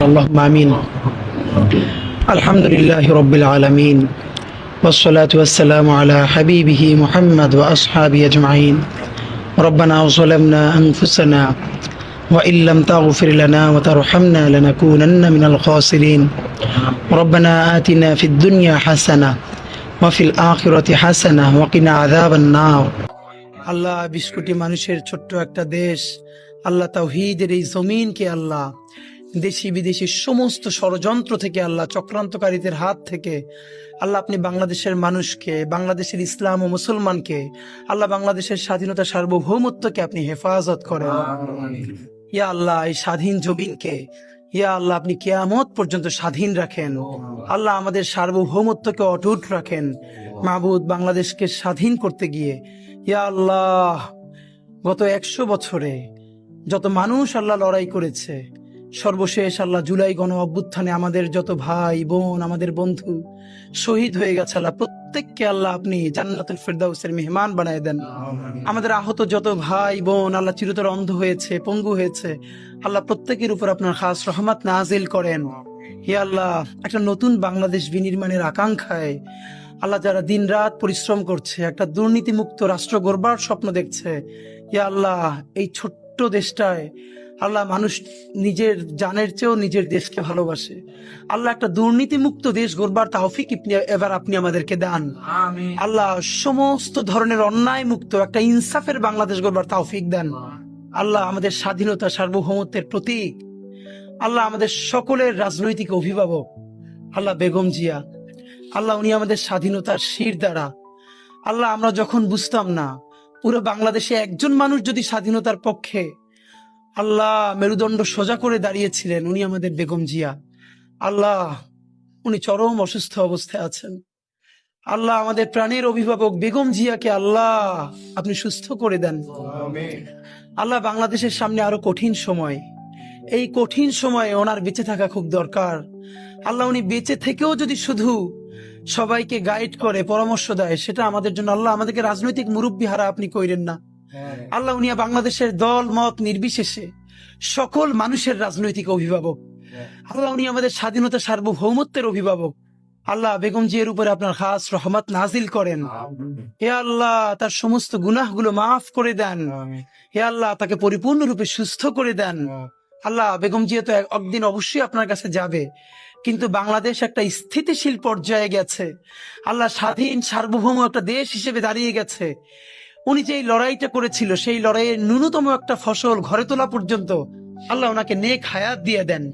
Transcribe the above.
اللهم آمين. الحمد لله رب العالمين والصلاة والسلام على حبيبه محمد وأصحابه أجمعين. ربنا ظلمنا أنفسنا وإن لم تغفر لنا وترحمنا لنكونن من الخاسرين. ربنا آتنا في الدنيا حسنة وفي الآخرة حسنة وقنا عذاب النار. আল্লাহ 20 কোটি মানুষের ছোট্ট একটা দেশ, আল্লাহ তাওহীদের এই জমিনকে আল্লাহ দেশি বিদেশি সমস্ত ষড়যন্ত্র থেকে, আল্লাহ চক্রান্তকারীদের হাত থেকে আল্লাহ আপনি বাংলাদেশের মানুষকে, বাংলাদেশের ইসলাম ও মুসলমানকে, আল্লাহ বাংলাদেশের স্বাধীনতা সার্বভৌমত্বকে আপনি হেফাজত করেন। ইয়া আল্লাহ এই স্বাধীন জমিনকে ইয়া আল্লাহ আপনি কিয়ামত পর্যন্ত স্বাধীন রাখেন। আল্লাহ আমাদের সার্বভৌমত্বকে অটুট রাখেন। মাবুদ, বাংলাদেশকে স্বাধীন করতে গিয়ে ইয়া আল্লাহ গত 100 বছরে যত মানুষ আল্লাহ লড়াই করেছে, সর্বশেষ আল্লাহ জুলাই গণ অভ্যুত্থানে আমাদের যত ভাই বোন, আমাদের বন্ধু শহীদ হয়ে গেছে, আল্লাহ প্রত্যেককে আল্লাহ আপনি জান্নাতুল ফেরদাউসের মেহমান বানায় দেন। আমাদের আহত যত ভাই বোন আল্লাহ চিরতর অন্ধ হয়েছে, পঙ্গু হয়েছে, আল্লাহ প্রত্যেকের উপর আপনার খাস রহমত নাজিল করেন। হে আল্লাহ, একটা নতুন বাংলাদেশ বিনির্মাণের আকাঙ্ক্ষায় আল্লাহ যারা দিন রাত পরিশ্রম করছে, একটা দুর্নীতিমুক্ত রাষ্ট্র গড়বার স্বপ্ন দেখছে, হে আল্লাহ এই ছোট্ট দেশটায় আল্লাহ মানুষ নিজের জানের চেয়েও নিজের দেশকে ভালোবাসে। আল্লাহ একটা দুর্নীতিমুক্ত দেশ গড়বার তৌফিক এবার আপনি আমাদেরকে দান। আল্লাহ সমস্ত ধরনের অন্যায় মুক্ত একটা ইনসাফের বাংলাদেশ গড়বার তৌফিক দেন। আল্লাহ আমাদের স্বাধীনতা সার্বভৌমত্বের প্রতীক, আল্লাহ আমাদের সকলের রাজনৈতিক অভিভাবক আল্লাহ বেগম জিয়া, আল্লাহ উনি আমাদের স্বাধীনতার শির দ্বারা। আল্লাহ আমরা যখন বুঝতাম না পুরো বাংলাদেশে একজন মানুষ যদি স্বাধীনতার পক্ষে আল্লাহ মেরুদণ্ড সোজা করে দাঁড়িয়েছিলেন, উনি আমাদের বেগম জিয়া। আল্লাহ উনি চরম অসুস্থ অবস্থায় আছেন। আল্লাহ আমাদের প্রাণের অভিভাবক বেগম জিয়াকে আল্লাহ আপনি সুস্থ করে দেন। আল্লাহ বাংলাদেশের সামনে আরো কঠিন সময়, এই কঠিন সময়ে ওনার বেঁচে থাকা খুব দরকার। আল্লাহ উনি বেঁচে থেকেও যদি শুধু সবাইকে গাইড করে, পরামর্শ দেয়, সেটা আমাদের জন্য আল্লাহ আমাদেরকে রাজনৈতিক মুরব্বী হারা আপনি কইরেন না। আল্লাহ উনি বাংলাদেশের দল মত নির্বিশেষে সকল মানুষের রাজনৈতিক অভিভাবক। আল্লাহ উনি আমাদের স্বাধীনতা সার্বভৌমত্বের অভিভাবক। আল্লাহ বেগম জিয়ার উপরে আপনার খাস রহমত নাজিল করেন। হে আল্লাহ তার সমস্ত গুনাহগুলো মাফ করে দেন। হে আল্লাহ তাকে পরিপূর্ণরূপে সুস্থ করে দেন। আল্লাহ বেগম জিয়া তো একদিন অবশ্যই আপনার কাছে যাবে, কিন্তু বাংলাদেশ একটা স্থিতিশীল পর্যায়ে গেছে। আল্লাহ স্বাধীন সার্বভৌম একটা দেশ হিসেবে দাঁড়িয়ে গেছে। উনি যে লড়াইটা করেছিল, সেই লড়াইয়ের ন্যূনতম একটা ফসল ঘরে তোলা পর্যন্ত আল্লাহ ওনাকে নেক হায়াত দিয়ে দেন।